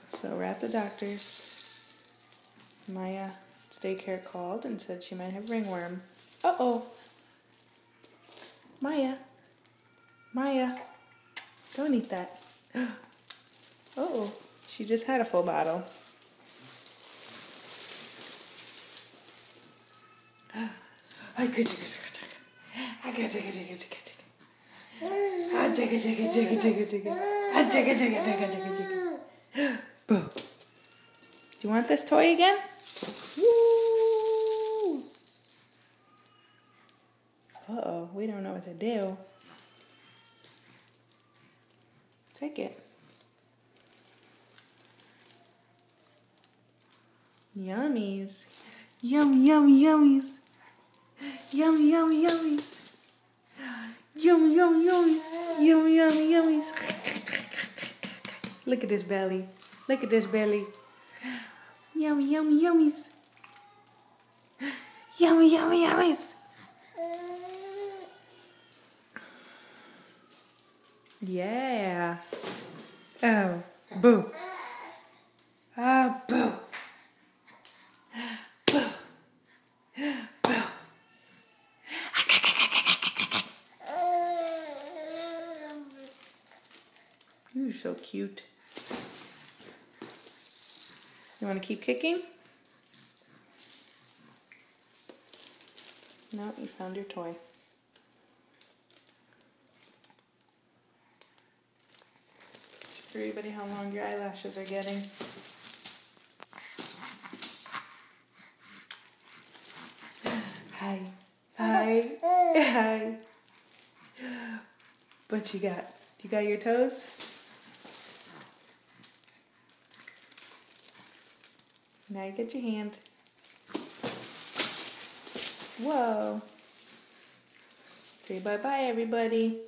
So we're at the doctor's. Maya daycare called and said she might have ringworm. Uh-oh. Maya. Maya. Don't eat that. Uh-oh. She just had a full bottle. I could take it. I could take it. I take it. Boo. Do you want this toy again? Woo! Uh-oh, we don't know what to do. Take it. Yummies. Yum, yum, yummies. Yum, yum, yummies. Yum, yum, yummies. Yum, yum, yummies. Look at this belly. Look at this belly. Yum, yum, yummies. Yum, yum, yummies. Yeah. Oh, boo. Ah, boo. Boo. Boo. You're so cute. You want to keep kicking? No, you found your toy. Show everybody how long your eyelashes are getting. Hi. Hi. Hi. What you got? You got your toes? Now you get your hand. Whoa. Say bye-bye, everybody.